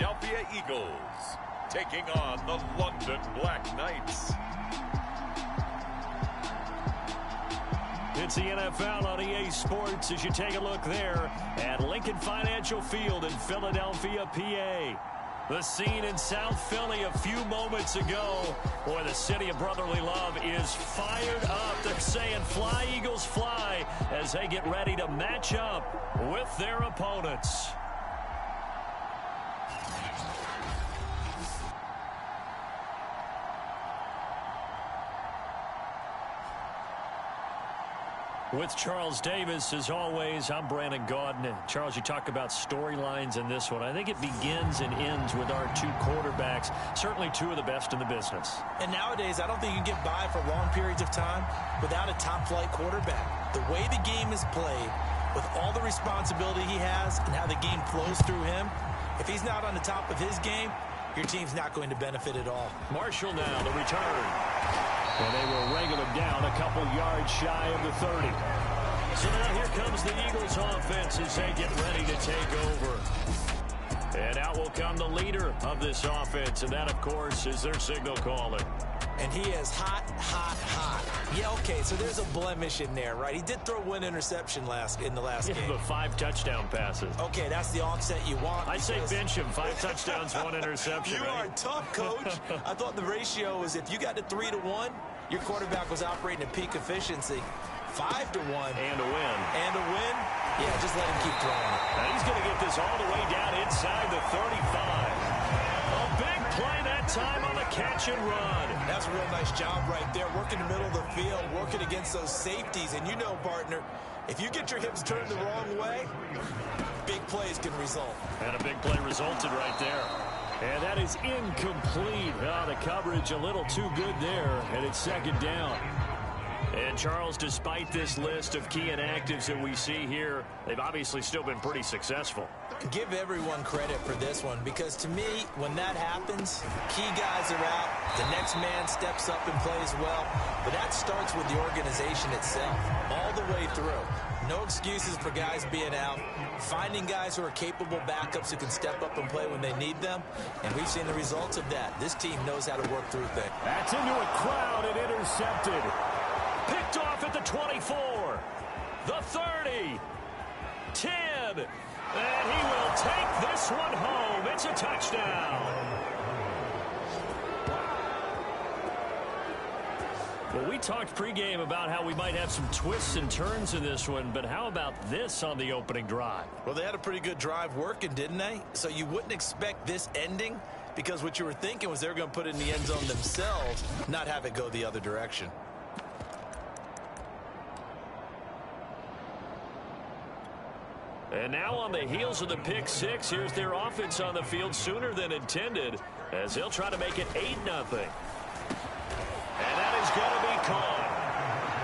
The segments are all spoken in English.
Philadelphia Eagles taking on the London Black Knights. It's the NFL on EA Sports as you take a look there at Lincoln Financial Field in Philadelphia, PA. The scene in South Philly a few moments ago. Boy, the city of brotherly love is fired up. They're saying, "Fly, Eagles, fly," as they get ready to match up with their opponents. With Charles Davis, as always, I'm Brandon Gaudin. Charles, you talk about storylines in this one. I think it begins and ends with our two quarterbacks, certainly two of the best in the business. And nowadays, I don't think you can get by for long periods of time without a top-flight quarterback. The way the game is played, with all the responsibility he has and how the game flows through him, if he's not on the top of his game, your team's not going to benefit at all. Marshall now, the return. And they will wrangle him down a couple yards shy of the 30. So now here comes the Eagles offense as they get ready to take over. And out will come the leader of this offense, and that, of course, is their signal caller. And he is hot, hot, hot. Yeah, okay, so there's a blemish in there, right? He did throw one interception in the last game. But 5 touchdown passes. Okay, that's the offset you want. I say bench him. 5 touchdowns, 1 interception. You are tough, Coach. I thought the ratio was if you got to 3-1, your quarterback was operating at peak efficiency. 5-1. And a win. And a win? Yeah, just let him keep throwing it. Now he's going to get this all the way down inside the 35. A big play that time on the catch and run. That's a real nice job right there, working the middle of the field, working against those safeties. And you know, partner, if you get your hips turned the wrong way, big plays can result. And a big play resulted right there. And that is incomplete. Oh, the coverage a little too good there, and it's second down. And, Charles, despite this list of key inactives that we see here, they've obviously still been pretty successful. Give everyone credit for this one, because to me, when that happens, key guys are out, the next man steps up and plays well, but that starts with the organization itself, all the way through. No excuses for guys being out, finding guys who are capable backups who can step up and play when they need them, and we've seen the results of that. This team knows how to work through things. That's into a crowd and intercepted. Picked off at the 24, the 30, 10, and he will take this one home. It's a touchdown. Well, we talked pregame about how we might have some twists and turns in this one, but how about this on the opening drive? Well, they had a pretty good drive working, didn't they? So you wouldn't expect this ending, because what you were thinking was they were going to put it in the end zone themselves, not have it go the other direction. And now on the heels of the pick six, here's their offense on the field sooner than intended as they'll try to make it 8-0. And that is going to be caught.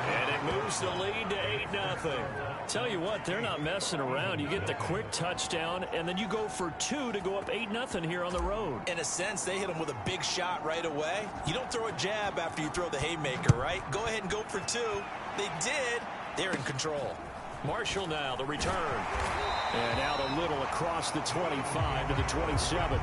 And it moves the lead to 8-0. Tell you what, they're not messing around. You get the quick touchdown, and then you go for 2 to go up 8-0 here on the road. In a sense, they hit them with a big shot right away. You don't throw a jab after you throw the haymaker, right? Go ahead and go for 2. They did. They're in control. Marshall now, the return. And out a little across the 25 to the 27.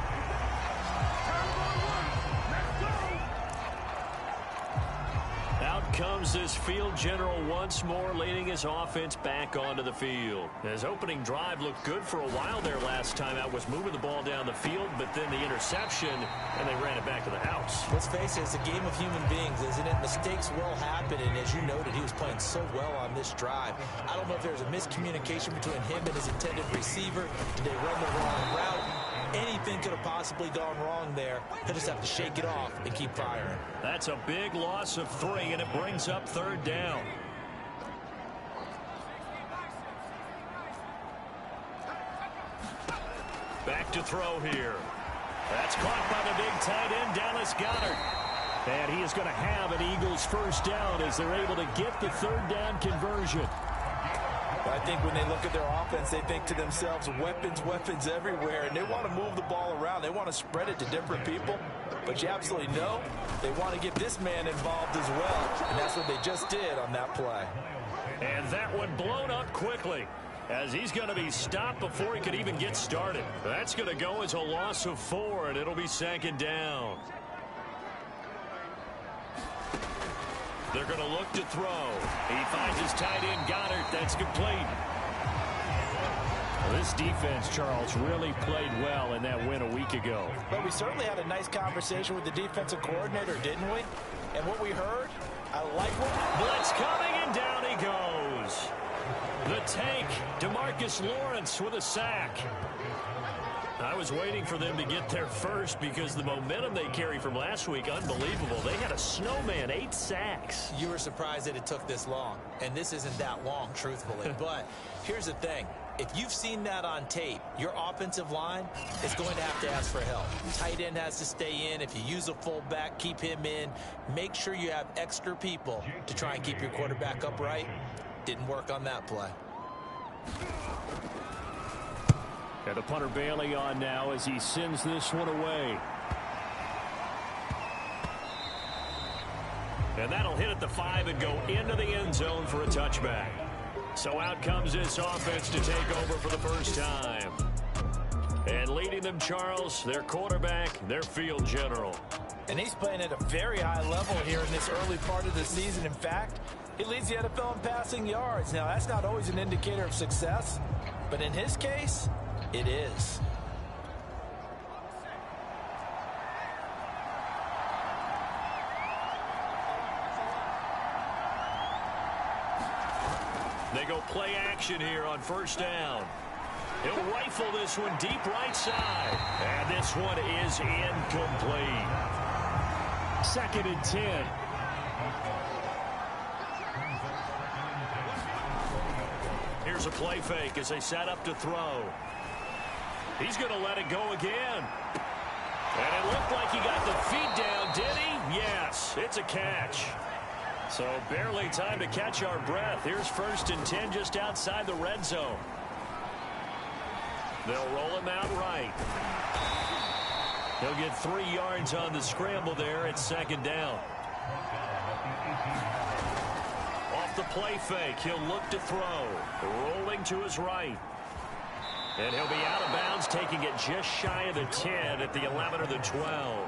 Out comes this field general once more, leading his offense back onto the field. His opening drive looked good for a while there last time out, was moving the ball down the field, but then the interception, and they ran it back to the house. Let's face it, it's a game of human beings, isn't it? Mistakes will happen, and as you noted, he was playing so well on this drive. I don't know if there was a miscommunication between him and his intended receiver. Did they run the wrong route? Anything could have possibly gone wrong there. He'll just have to shake it off and keep firing. That's a big loss of 3, and it brings up 3rd down. Back to throw here. That's caught by the big tight end, Dallas Goedert. And he is going to have an Eagles first down as they're able to get the 3rd down conversion. I think when they look at their offense, they think to themselves, weapons, weapons everywhere, and they want to move the ball around. They want to spread it to different people, but you absolutely know they want to get this man involved as well, and that's what they just did on that play. And that one blown up quickly. as he's going to be stopped before he could even get started. That's going to go as a loss of 4, and it'll be 2nd down. They're going to look to throw. He finds his tight end, Goddard. That's complete. Well, this defense, Charles, really played well in that win a week ago. But we certainly had a nice conversation with the defensive coordinator, didn't we? And what we heard, I like what... Blitz coming, and down he goes. The tank, DeMarcus Lawrence with a sack. I was waiting for them to get there first because the momentum they carry from last week, unbelievable. They had a snowman, 8 sacks. You were surprised that it took this long, and this isn't that long, truthfully. But here's the thing. If you've seen that on tape, your offensive line is going to have to ask for help. Tight end has to stay in. If you use a fullback, keep him in. Make sure you have extra people to try and keep your quarterback upright. Didn't work on that play. And the punter Bailey on now as he sends this one away. And that'll hit at the 5 and go into the end zone for a touchback. So out comes this offense to take over for the first time. And leading them, Charles, their quarterback, their field general. And he's playing at a very high level here in this early part of the season. In fact, he leads the NFL in passing yards. Now, that's not always an indicator of success, but in his case, it is. They go play action here on first down. He'll rifle this one deep right side. And this one is incomplete. 2nd and 10. Here's a play fake as they set up to throw. He's going to let it go again. And it looked like he got the feet down, did he? Yes, it's a catch. So barely time to catch our breath. Here's 1st and 10 just outside the red zone. They'll roll him out right. He'll get 3 yards on the scramble there at 2nd down. Off the play fake, he'll look to throw. Rolling to his right. And he'll be out of bounds, taking it just shy of the 10 at the 11 or the 12.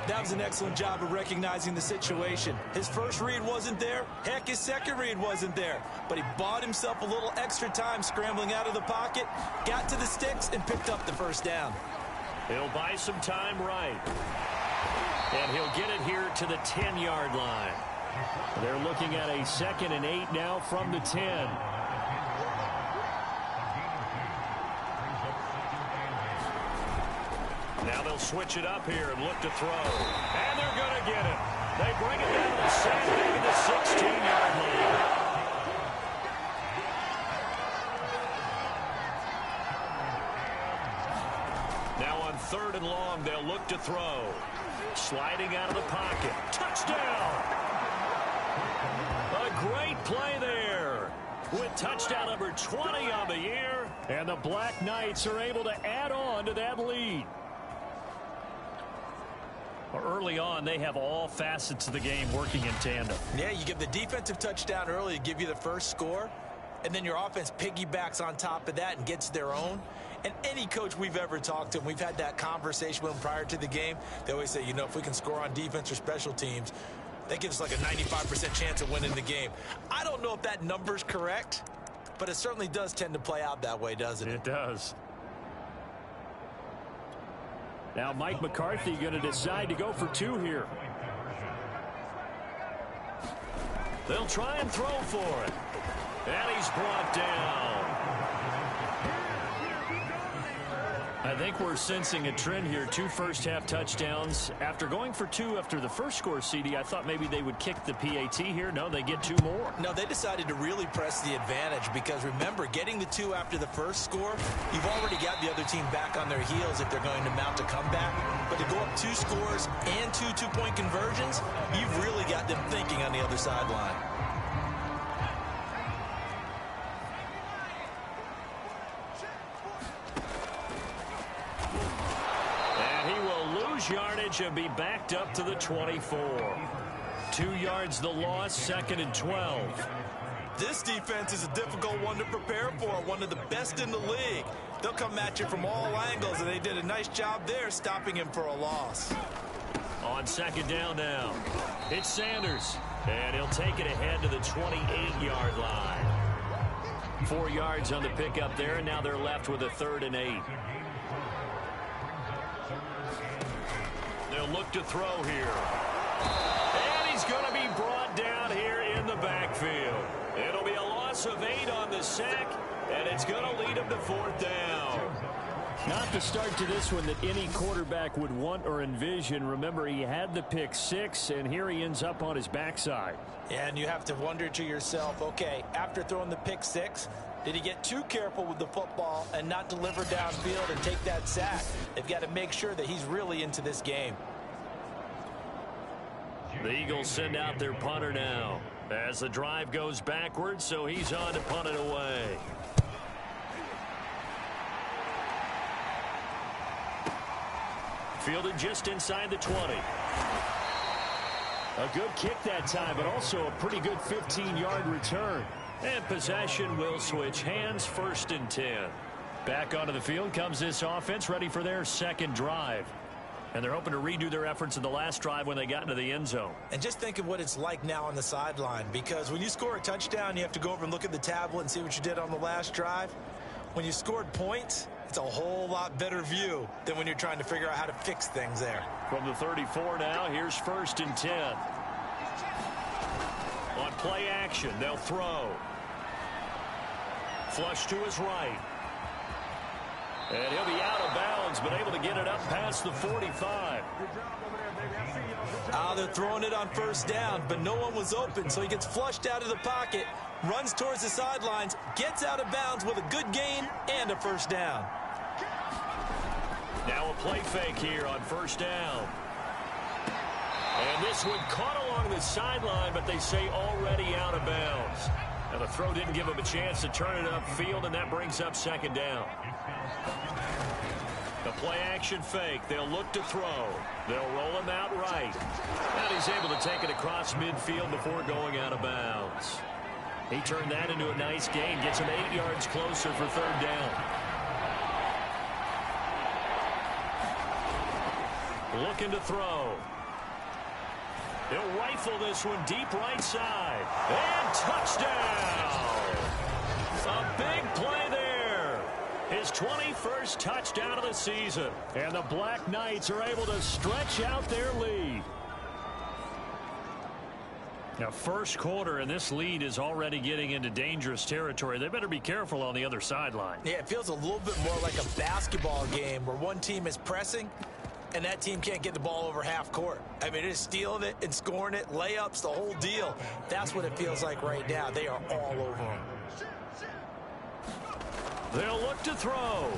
That was an excellent job of recognizing the situation. His first read wasn't there. Heck, his second read wasn't there. But he bought himself a little extra time scrambling out of the pocket, got to the sticks, and picked up the first down. He'll buy some time right. And he'll get it here to the 10-yard line. They're looking at a 2nd and 8 now from the 10. Now they'll switch it up here and look to throw. And they're going to get it. They bring it down to Saturday at the 16-yard line. Now on 3rd and long, they'll look to throw. Sliding out of the pocket. Touchdown! A great play there. With touchdown number 20 on the year. And the Black Knights are able to add on to that lead. Early on, they have all facets of the game working in tandem. Yeah, you give the defensive touchdown early to give you the first score, and then your offense piggybacks on top of that and gets their own. And any coach we've ever talked to, and we've had that conversation with them prior to the game, they always say, you know, if we can score on defense or special teams, that gives us like a 95% chance of winning the game. I don't know if that number's correct, but it certainly does tend to play out that way, doesn't it? It does. Now Mike McCarthy going to decide to go for 2 here. They'll try and throw for it. And he's brought down. I think we're sensing a trend here. 2 first-half touchdowns. After going for 2 after the first score, CD, I thought maybe they would kick the PAT here. No, they get 2 more. No, they decided to really press the advantage because, remember, getting the 2 after the first score, you've already got the other team back on their heels if they're going to mount a comeback. But to go up 2 scores and 2 two-point conversions, you've really got them thinking on the other sideline. Yardage and be backed up to the 24. 2 yards the loss, 2nd and 12. This defense is a difficult one to prepare for, one of the best in the league. They'll come at you from all angles, and they did a nice job there stopping him for a loss. On second down now, it's Sanders, and he'll take it ahead to the 28-yard line. 4 yards on the pickup there, and now they're left with a 3rd and 8. They'll look to throw here. And he's going to be brought down here in the backfield. It'll be a loss of 8 on the sack, and it's going to lead him to 4th down. Not the start to this one that any quarterback would want or envision. Remember, he had the pick 6, and here he ends up on his backside. And you have to wonder to yourself, okay, after throwing the pick 6, did he get too careful with the football and not deliver downfield and take that sack? They've got to make sure that he's really into this game. The Eagles send out their punter now as the drive goes backwards, so he's on to punt it away. Fielded just inside the 20. A good kick that time, but also a pretty good 15-yard return. And possession will switch hands, 1st and 10. Back onto the field comes this offense, ready for their second drive. And they're hoping to redo their efforts in the last drive when they got into the end zone. And just think of what it's like now on the sideline, because when you score a touchdown, you have to go over and look at the tablet and see what you did on the last drive. When you scored points, it's a whole lot better view than when you're trying to figure out how to fix things there. From the 34 now, here's 1st and 10. On play action, they'll throw. Flush to his right. And he'll be out of bounds, but able to get it up past the 45. They're throwing it on 1st down, but no one was open, so he gets flushed out of the pocket, runs towards the sidelines, gets out of bounds with a good gain and a 1st down. Now a play fake here on 1st down. And this one caught along the sideline, but they say already out of bounds. Now the throw didn't give him a chance to turn it upfield, and that brings up 2nd down. The play action fake. They'll look to throw. They'll roll him out right. And he's able to take it across midfield before going out of bounds. He turned that into a nice gain. Gets him 8 yards closer for 3rd down. Looking to throw. He'll rifle this one deep right side. And touchdown! A big play there. His 21st touchdown of the season. And the Black Knights are able to stretch out their lead. Now, 1st quarter, and this lead is already getting into dangerous territory. They better be careful on the other sideline. Yeah, it feels a little bit more like a basketball game where one team is pressing and that team can't get the ball over half court. I mean, it is stealing it and scoring it, layups, the whole deal. That's what it feels like right now. They are all over them. They'll look to throw.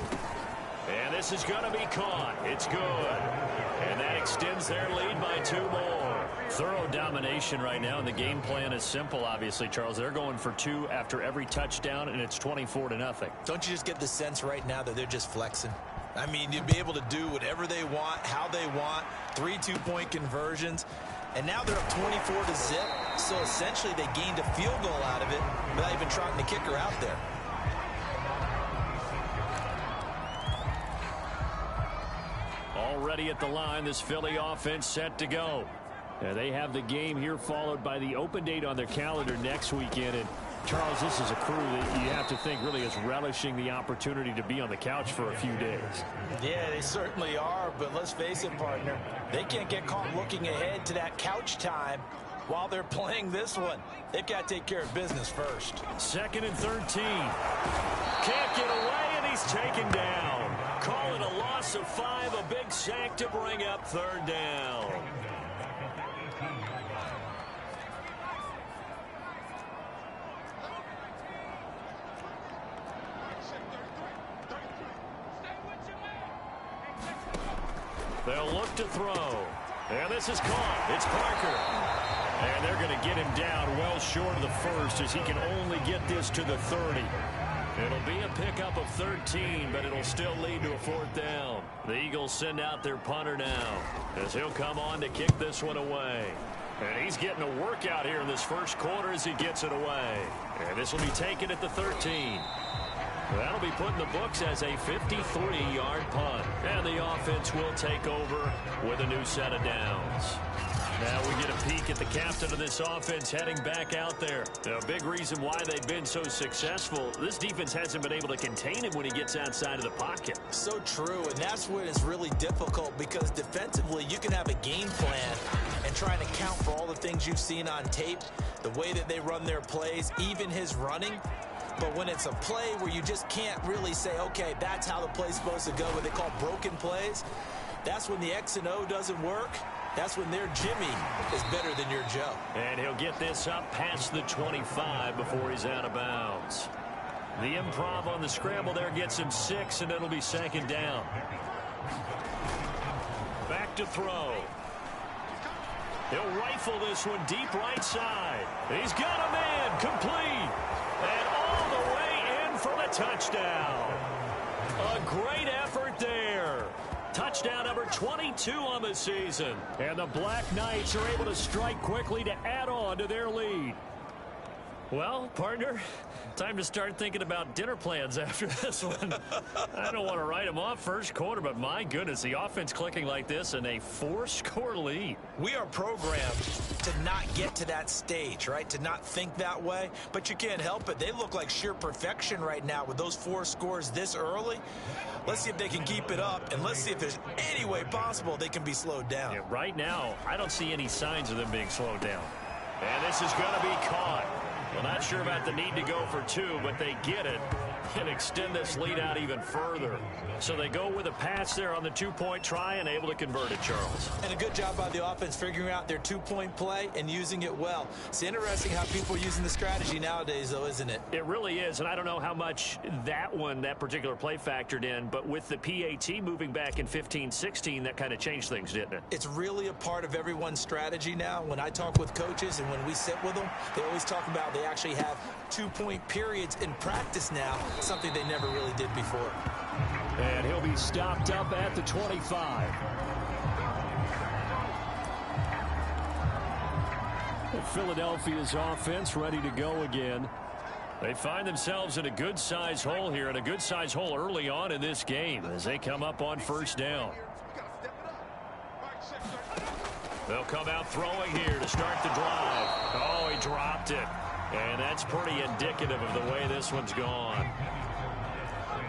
And this is going to be caught. It's good. And that extends their lead by 2 more. Thorough domination right now, and the game plan is simple, obviously, Charles. They're going for 2 after every touchdown, and it's 24-0. Don't you just get the sense right now that they're just flexing? I mean, you'd be able to do whatever they want, how they want, 3 two-point conversions. And now they're up 24-0. So essentially they gained a field goal out of it without even trotting the kicker out there. Already at the line, this Philly offense set to go. They have the game here followed by the open date on their calendar next weekend. And Charles, this is a crew that you have to think really is relishing the opportunity to be on the couch for a few days. Yeah, they certainly are, but let's face it, partner. They can't get caught looking ahead to that couch time while they're playing this one. They've got to take care of business first. 2nd and 13. Can't get away, and he's taken down. Call it a loss of 5, a big sack to bring up 3rd down. They'll look to throw. And this is caught. It's Parker. And they're going to get him down well short of the 1st as he can only get this to the 30. It'll be a pickup of 13, but it'll still lead to a 4th down. The Eagles send out their punter now as he'll come on to kick this one away. And he's getting a workout here in this first quarter as he gets it away. And this will be taken at the 13. That'll be put in the books as a 53-yard punt. And the offense will take over with a new set of downs. Now we get a peek at the captain of this offense heading back out there. Now, a big reason why they've been so successful, this defense hasn't been able to contain him when he gets outside of the pocket. So true, and that's when it's really difficult because defensively you can have a game plan and trying to count for all the things you've seen on tape, the way that they run their plays, even his running. But when it's a play where you just can't really say, okay, that's how the play's supposed to go, what they call broken plays, that's when the X and O doesn't work. That's when their Jimmy is better than your Joe. And he'll get this up past the 25 before he's out of bounds. The improv on the scramble there gets him 6, and it'll be second down. Back to throw. He'll rifle this one deep right side. He's got a man complete. And all the way in for the touchdown. A great effort there. Touchdown number 22 on the season. And the Black Knights are able to strike quickly to add on to their lead. Well, partner, time to start thinking about dinner plans after this one. I don't want to write them off first quarter, but my goodness, the offense clicking like this and a 4-score lead. We are programmed to not get to that stage, right? To not think that way, but you can't help it. They look like sheer perfection right now with those 4 scores this early. Let's see if they can keep it up, and let's see if there's any way possible they can be slowed down. Yeah, right now, I don't see any signs of them being slowed down. And this is going to be caught. Well, not sure about the need to go for 2, but they get it and extend this lead out even further. So they go with a pass there on the 2-point try and able to convert it, Charles. And a good job by the offense figuring out their 2-point play and using it well. It's interesting how people are using the strategy nowadays, though, isn't it? It really is, and I don't know how much that particular play factored in, but with the PAT moving back in 15-16, that kind of changed things, didn't it? It's really a part of everyone's strategy now. When I talk with coaches and when we sit with them, they always talk about they actually have 2-point periods in practice now, something they never really did before. And he'll be stopped up at the 25. Philadelphia's offense ready to go again. They find themselves in a good-sized hole here, and a good-sized hole early on in this game as they come up on first down. They'll come out throwing here to start the drive. Oh, he dropped it. And that's pretty indicative of the way this one's gone.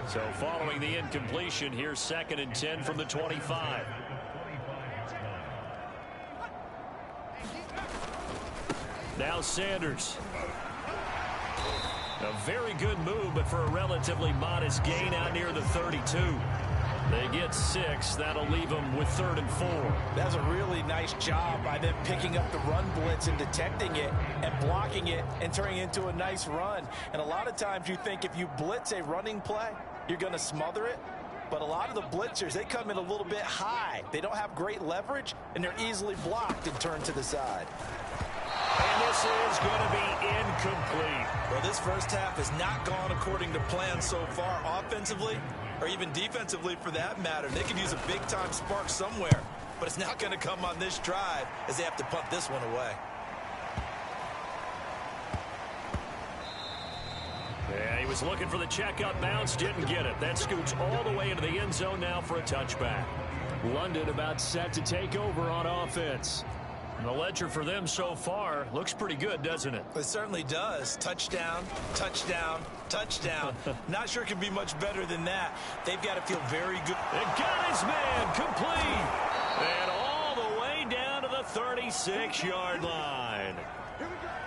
So following the incompletion, here's 2nd and 10 from the 25. Now Sanders. A very good move, but for a relatively modest gain out near the 32. They get 6. That'll leave them with 3rd and 4. That's a really nice job by them picking up the run blitz and detecting it and blocking it and turning it into a nice run. And a lot of times you think if you blitz a running play, you're going to smother it. But a lot of the blitzers, they come in a little bit high. They don't have great leverage, and they're easily blocked and turned to the side. And this is going to be incomplete. Well, this first half has not gone according to plan so far offensively, or even defensively for that matter. They could use a big-time spark somewhere, but it's not going to come on this drive as they have to punt this one away. Yeah, he was looking for the check-up bounce, didn't get it. That scoots all the way into the end zone now for a touchback. London about set to take over on offense. And the ledger for them so far looks pretty good, doesn't it? It certainly does. Touchdown, touchdown, touchdown. Not sure it can be much better than that. They've got to feel very good. They got his man complete. And all the way down to the 36-yard line.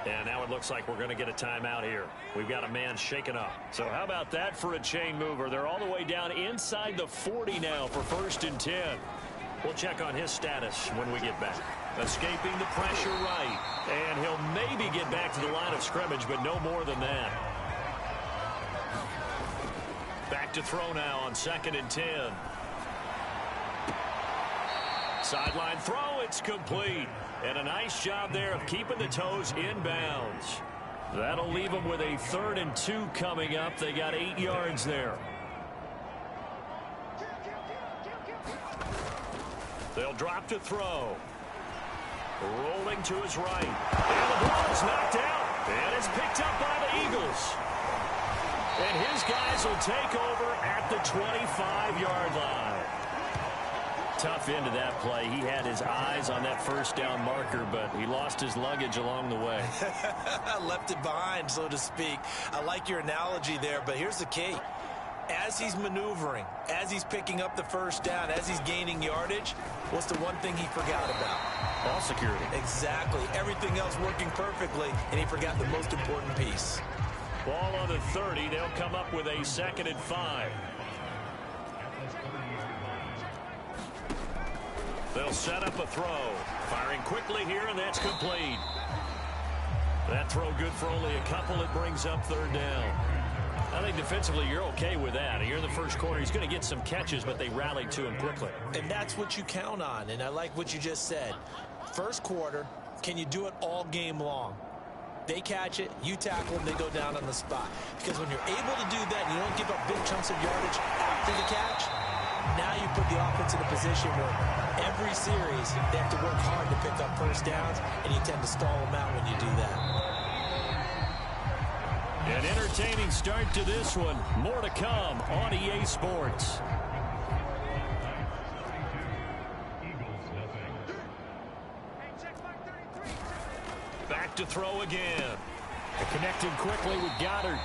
And now it looks like we're going to get a timeout here. We've got a man shaken up. So how about that for a chain mover? They're all the way down inside the 40 now for 1st and 10. We'll check on his status when we get back. Escaping the pressure right. And he'll maybe get back to the line of scrimmage, but no more than that. Back to throw now on 2nd and 10. Sideline throw, it's complete. And a nice job there of keeping the toes inbounds. That'll leave them with a 3rd and 2 coming up. They got 8 yards there. They'll drop to throw. Rolling to his right. And the ball is knocked out. And it's picked up by the Eagles. And his guys will take over at the 25-yard line. Tough end of that play. He had his eyes on that first down marker, but he lost his luggage along the way. Left it behind, so to speak. I like your analogy there, but here's the key. As he's maneuvering, as he's picking up the first down, as he's gaining yardage, what's the one thing he forgot about? Ball security. Exactly. Everything else working perfectly, and he forgot the most important piece. Ball on the 30. They'll come up with a 2nd and 5. They'll set up a throw. Firing quickly here, and that's complete. That throw good for only a couple. It brings up 3rd down. I think defensively you're okay with that. You're in the first quarter. He's going to get some catches, but they rallied to him quickly. And that's what you count on, and I like what you just said. First quarter, can you do it all game long? They catch it, you tackle them, they go down on the spot. Because when you're able to do that, and you don't give up big chunks of yardage after the catch, now you put the offense in a position where every series they have to work hard to pick up first downs, and you tend to stall them out when you do that. An entertaining start to this one. More to come on EA Sports. Back to throw again. Connecting quickly with Goddard.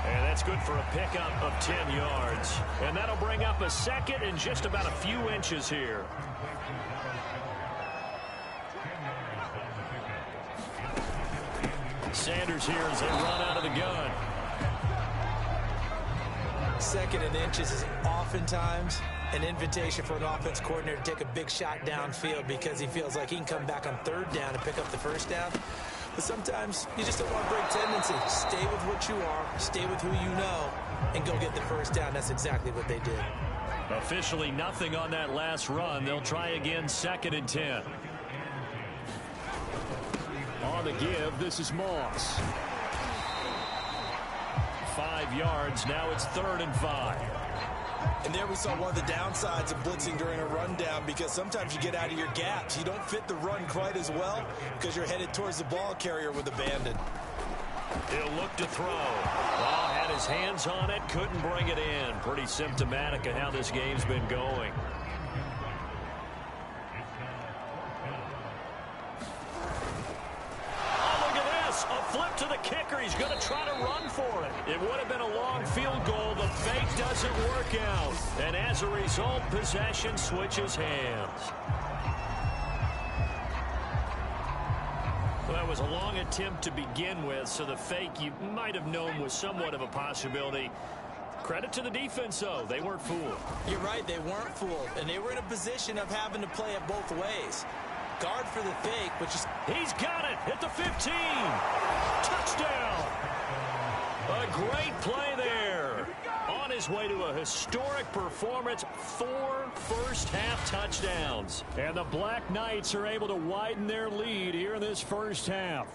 And that's good for a pickup of 10 yards. And that'll bring up a 2nd and just about a few inches here. Sanders here as they run out of the gun. 2nd and inches is oftentimes an invitation for an offense coordinator to take a big shot downfield because he feels like he can come back on 3rd down and pick up the first down. But sometimes you just don't want to break tendency. Stay with what you are, stay with who you know, and go get the first down. That's exactly what they did. Officially nothing on that last run. They'll try again, 2nd and 10. On the give, this is Moss. 5 yards. Now it's 3rd and 5. And there we saw one of the downsides of blitzing during a rundown, because sometimes you get out of your gaps. You don't fit the run quite as well because you're headed towards the ball carrier with abandon. He'll look to throw. Ball had his hands on it, couldn't bring it in. Pretty symptomatic of how this game's been going. Flip to the kicker. He's going to try to run for it. It would have been a long field goal. The fake doesn't work out. And as a result, possession switches hands. Well, it was a long attempt to begin with, so the fake you might have known was somewhat of a possibility. Credit to the defense, though. They weren't fooled. You're right. They weren't fooled. And they were in a position of having to play it both ways. Guard for the fake, but just... He's got it at the 15. Touchdown. A great play there. On his way to a historic performance, 4 first-half touchdowns. And the Black Knights are able to widen their lead here in this first half.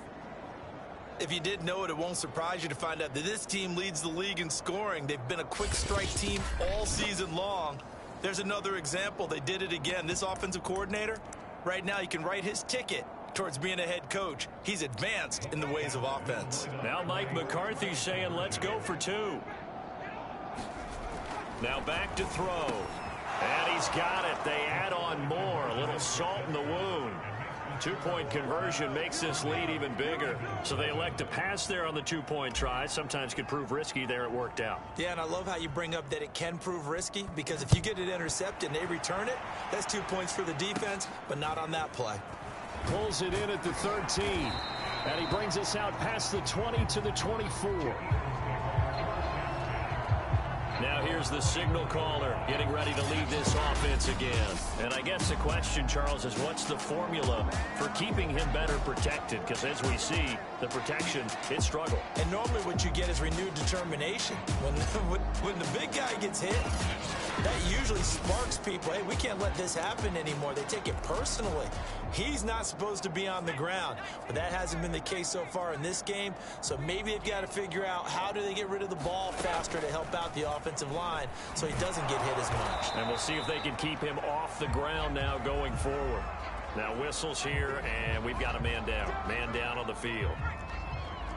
If you didn't know it, it won't surprise you to find out that this team leads the league in scoring. They've been a quick strike team all season long. There's another example. They did it again. This offensive coordinator... Right now, you can write his ticket towards being a head coach. He's advanced in the ways of offense. Now Mike McCarthy saying, let's go for 2. Now back to throw. And he's got it. They add on more. A little salt in the wound. 2-point conversion makes this lead even bigger. So they elect to pass there on the 2-point try. Sometimes could prove risky. There it worked out. Yeah, and I love how you bring up that it can prove risky, because if you get it intercepted and they return it, that's 2 points for the defense, but not on that play. Pulls it in at the 13. And he brings us out past the 20 to the 24. Now here's the signal caller getting ready to lead this offense again. And I guess the question, Charles, is what's the formula for keeping him better protected? Because as we see, the protection, it struggled. And normally what you get is renewed determination. When the big guy gets hit, that usually sparks people. Hey, we can't let this happen anymore. They take it personally. He's not supposed to be on the ground, but that hasn't been the case so far in this game. So maybe they've got to figure out how do they get rid of the ball faster to help out the offensive line so he doesn't get hit as much. And we'll see if they can keep him off the ground now going forward. Now whistles here, and we've got a man down. Man down on the field.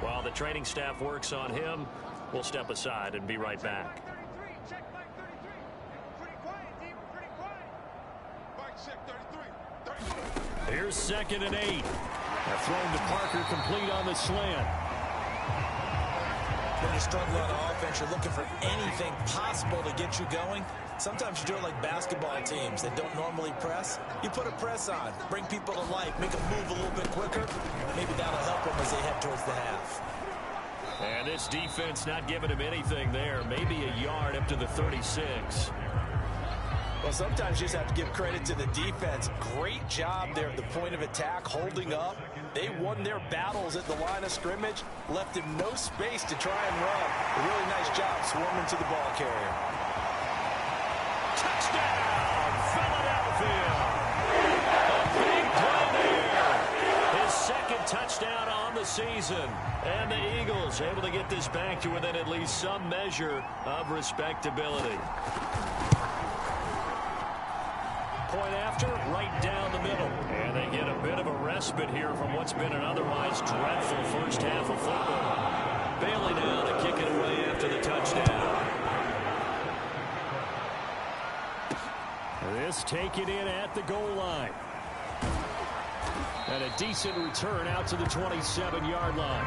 While the training staff works on him, we'll step aside and be right back. Here's 2nd and 8. Thrown to Parker, complete on the slant. When you struggle on offense, you're looking for anything possible to get you going. Sometimes you do it like basketball teams that don't normally press. You put a press on, bring people to life, make them move a little bit quicker. Maybe that'll help them as they head towards the half. And this defense not giving him anything there. Maybe a yard up to the 36. Well, sometimes you just have to give credit to the defense. Great job there at the point of attack, holding up. They won their battles at the line of scrimmage, left him no space to try and run. A really nice job swarming to the ball carrier. Touchdown, Philadelphia! A big play there. His 2nd touchdown on the season. And the Eagles able to get this back to within at least some measure of respectability. Point after, right down the middle. And they get a bit of a respite here from what's been an otherwise dreadful first half of football. Bailey now to kick it away after the touchdown. This taken in at the goal line. And a decent return out to the 27-yard line.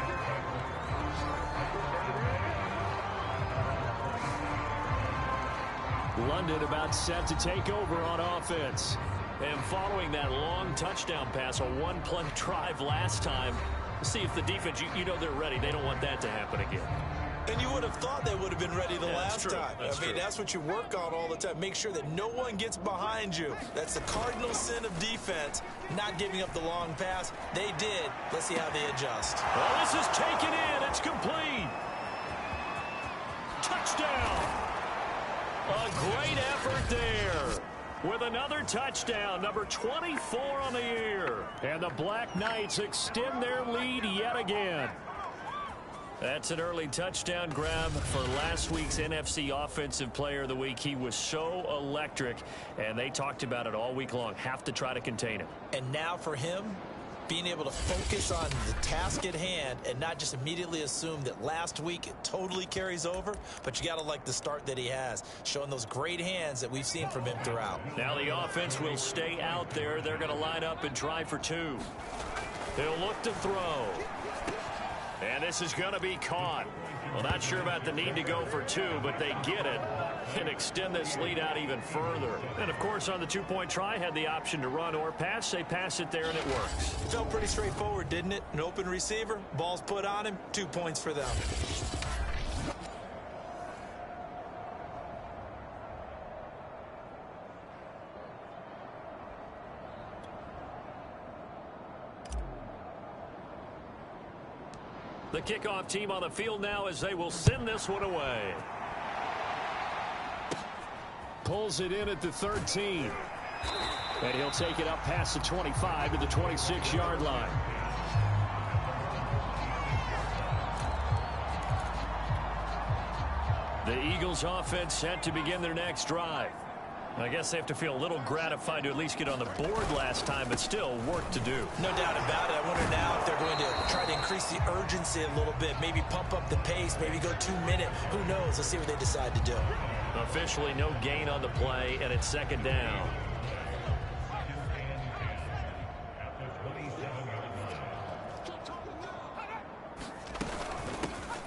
London about set to take over on offense. And following that long touchdown pass, a one-play drive last time, see if the defense, you know they're ready. They don't want that to happen again. And you would have thought they would have been ready the last time. I mean, that's what you work on all the time. Make sure that no one gets behind you. That's the cardinal sin of defense, not giving up the long pass. They did. Let's see how they adjust. Well, this is taken in. It's complete. Touchdown. A great effort there. With another touchdown, number 24 on the year. And the Black Knights extend their lead yet again. That's an early touchdown grab for last week's NFC Offensive Player of the Week. He was so electric, and they talked about it all week long. Have to try to contain him. And now for him, being able to focus on the task at hand and not just immediately assume that last week it totally carries over, but you got to like the start that he has, showing those great hands that we've seen from him throughout. Now the offense will stay out there. They're going to line up and try for 2. They'll look to throw. And this is going to be caught. Well, not sure about the need to go for 2, but they get it and extend this lead out even further. And, of course, on the 2-point try, had the option to run or pass. They pass it there, and it works. It felt pretty straightforward, didn't it? An open receiver, ball's put on him, 2 points for them. The kickoff team on the field now as they will send this one away. Pulls it in at the 13. And he'll take it up past the 25 to the 26-yard line. The Eagles offense set to begin their next drive. I guess they have to feel a little gratified to at least get on the board last time, but still work to do. No doubt about it. I wonder now if they're going to try to increase the urgency a little bit, maybe pump up the pace, maybe go 2-minute. Who knows? Let's see what they decide to do. Officially no gain on the play, and it's 2nd down.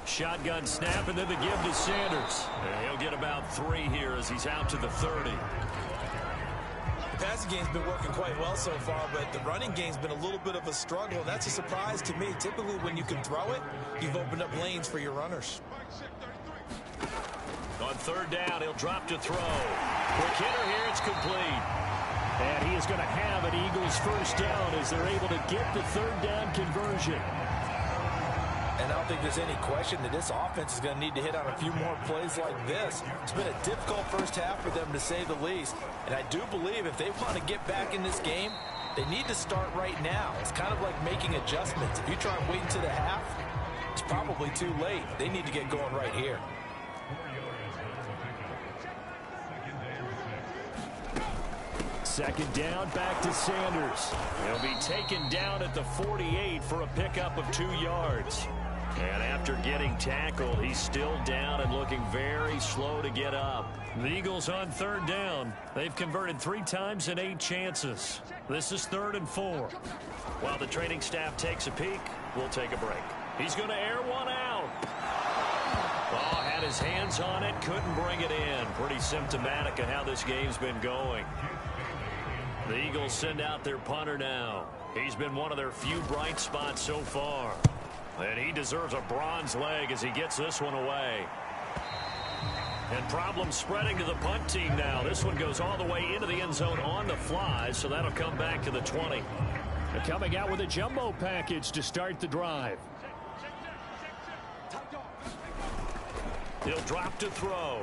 Shotgun snap, and then the give to Sanders. And he'll get about 3 here as he's out to the 30. The passing game's been working quite well so far, but the running game's been a little bit of a struggle, and that's a surprise to me. Typically, when you can throw it, you've opened up lanes for your runners. On 3rd down, he'll drop to throw. Quick hitter here, it's complete. And he is going to have an Eagles first down as they're able to get the 3rd down conversion. And I don't think there's any question that this offense is going to need to hit on a few more plays like this. It's been a difficult first half for them, to say the least. And I do believe if they want to get back in this game, they need to start right now. It's kind of like making adjustments. If you try and wait until the half, it's probably too late. They need to get going right here. Second down, back to Sanders. He'll be taken down at the 48 for a pickup of 2 yards. And after getting tackled, he's still down and looking very slow to get up. The Eagles on third down. They've converted 3 times in 8 chances. This is 3rd and 4. While the training staff takes a peek, we'll take a break. He's going to air one out. Oh, had his hands on it, couldn't bring it in. Pretty symptomatic of how this game's been going. The Eagles send out their punter now. He's been one of their few bright spots so far. And he deserves a bronze leg as he gets this one away. And problems spreading to the punt team now. This one goes all the way into the end zone on the fly, so that'll come back to the 20. They're coming out with a jumbo package to start the drive. He'll drop to throw.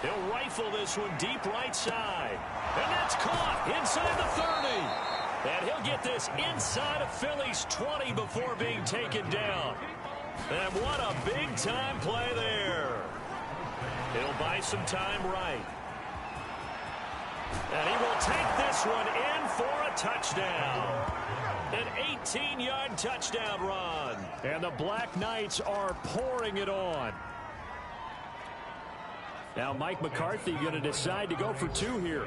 He'll rifle this one deep right side. And that's caught inside the 30. And he'll get this inside of Philly's 20 before being taken down. And what a big-time play there. He'll buy some time right. And he will take this one in for a touchdown. An 18-yard touchdown run. And the Black Knights are pouring it on. Now Mike McCarthy going to decide to go for 2 here.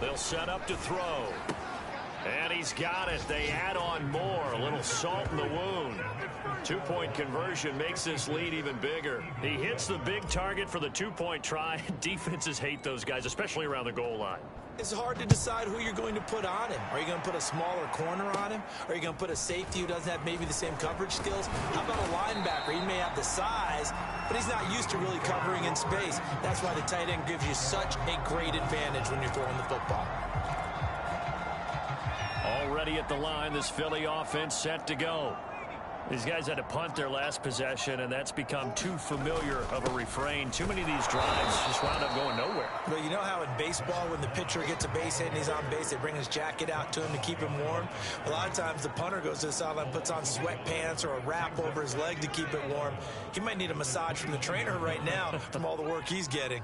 They'll set up to throw. And he's got it. They add on more. A little salt in the wound. 2-point conversion makes this lead even bigger. He hits the big target for the 2-point try. Defenses hate those guys, especially around the goal line. It's hard to decide who you're going to put on him. Are you going to put a smaller corner on him? Or are you going to put a safety who doesn't have maybe the same coverage skills? How about a linebacker? He may have the size, but he's not used to really covering in space. That's why the tight end gives you such a great advantage when you're throwing the football. Already at the line, this Philly offense set to go. These guys had to punt their last possession, and that's become too familiar of a refrain. Too many of these drives just wound up going nowhere. Well, you know how in baseball, when the pitcher gets a base hit and he's on base, they bring his jacket out to him to keep him warm? A lot of times the punter goes to the sideline, puts on sweatpants or a wrap over his leg to keep it warm. He might need a massage from the trainer right now from all the work he's getting.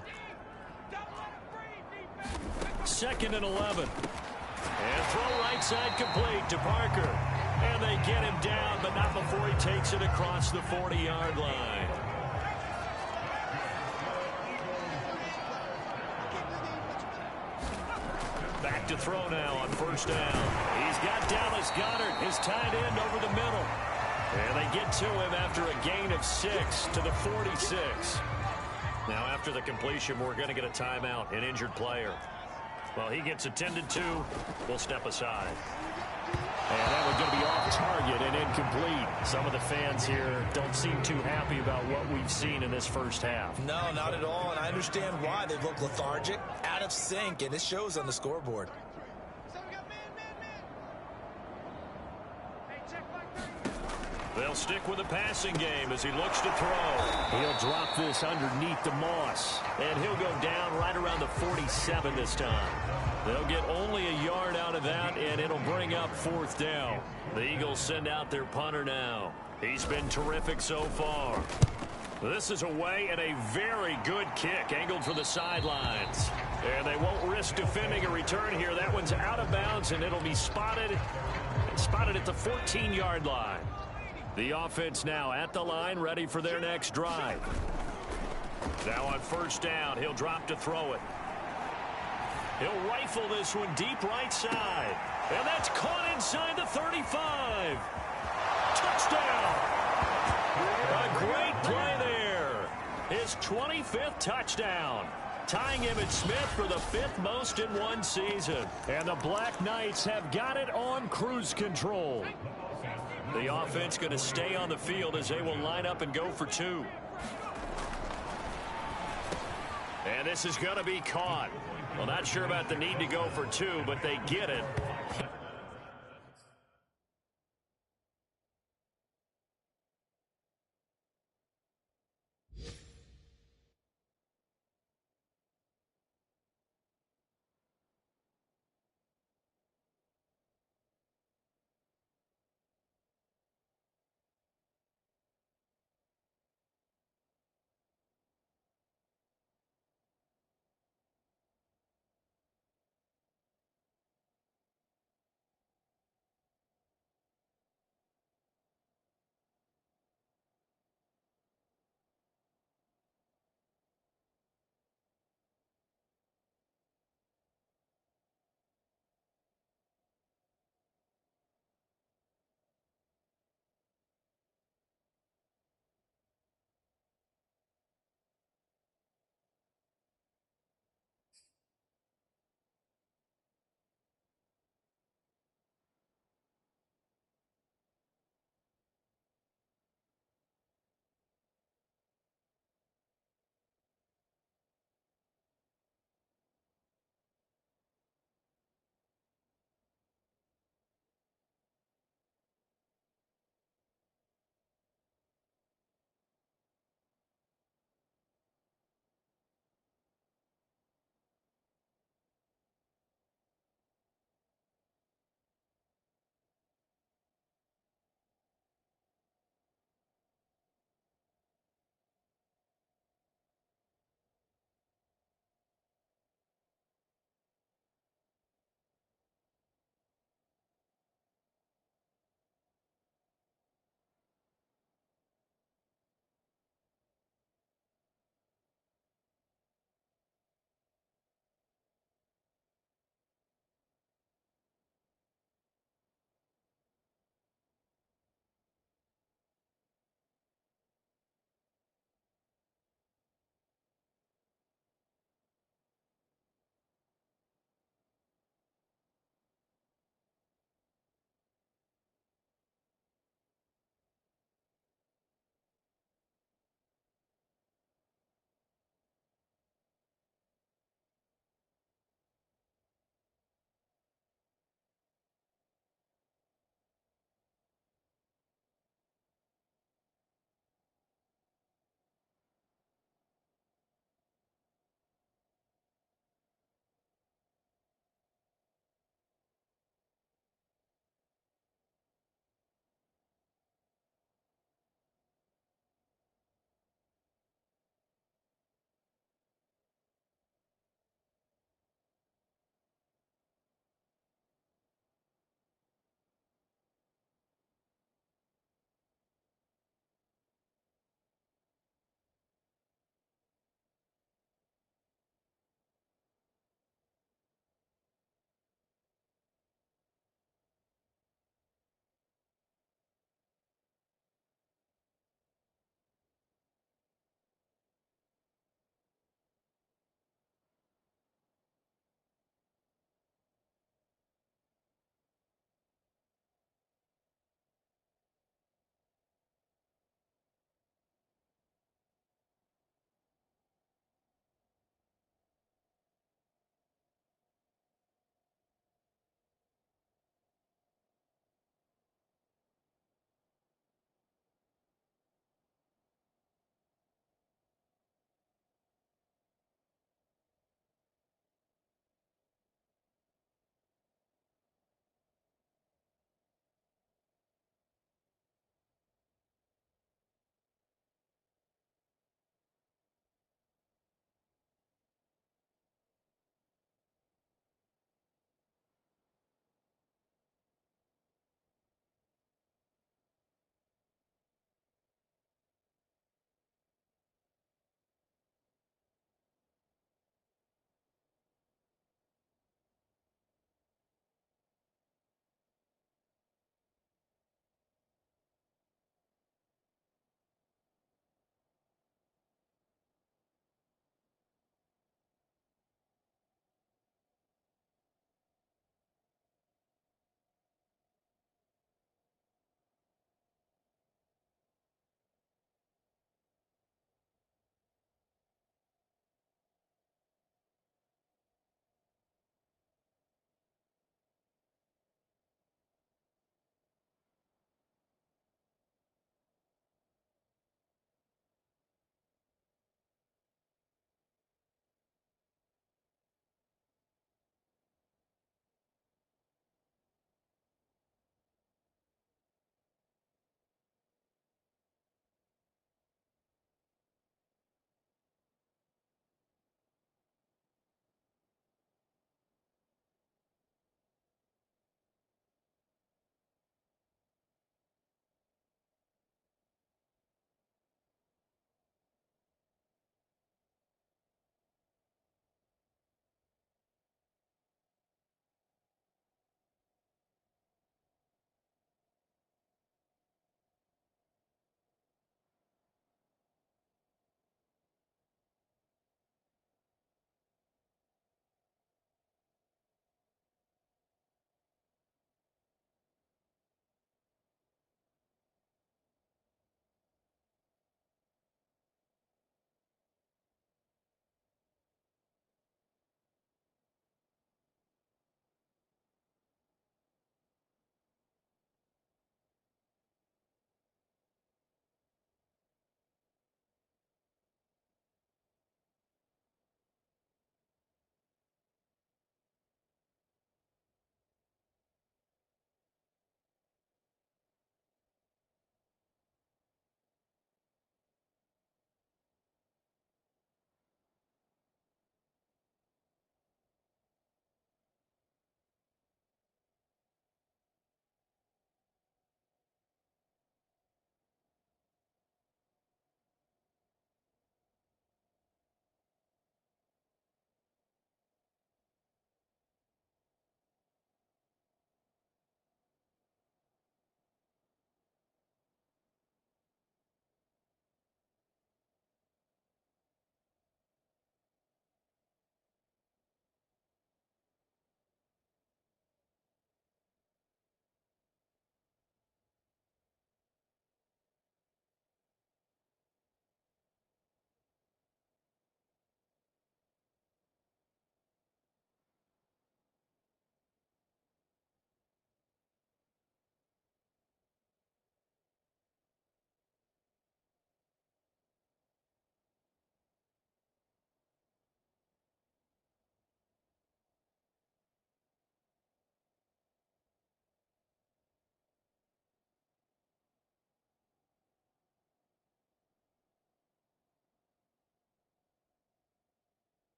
2nd and 11. And throw right side complete to Parker. And they get him down, but not before he takes it across the 40-yard line. Back to throw now on 1st down. He's got Dallas Goedert, his tight end, over the middle. And they get to him after a gain of 6 to the 46. Now after the completion, we're going to get a timeout, an injured player. Well, he gets attended to. We'll step aside. And that one's going to be off target and incomplete. Some of the fans here don't seem too happy about what we've seen in this first half. No, not at all, and I understand why. They look lethargic, out of sync, and it shows on the scoreboard. They'll stick with the passing game as he looks to throw. He'll drop this underneath the moss. And he'll go down right around the 47 this time. They'll get only a yard out of that, and it'll bring up 4th down. The Eagles send out their punter now. He's been terrific so far. This is away and a very good kick angled for the sidelines. And they won't risk defending a return here. That one's out of bounds, and it'll be spotted at the 14-yard line. The offense now at the line, ready for their next drive. Now on 1st down, he'll drop to throw it. He'll rifle this one deep right side. And that's caught inside the 35. Touchdown! A great play there. His 25th touchdown. Tying Emmitt Smith for the 5th most in one season. And the Black Knights have got it on cruise control. The offense going to stay on the field as they will line up and go for 2. And this is going to be caught. Well, not sure about the need to go for 2, but they get it.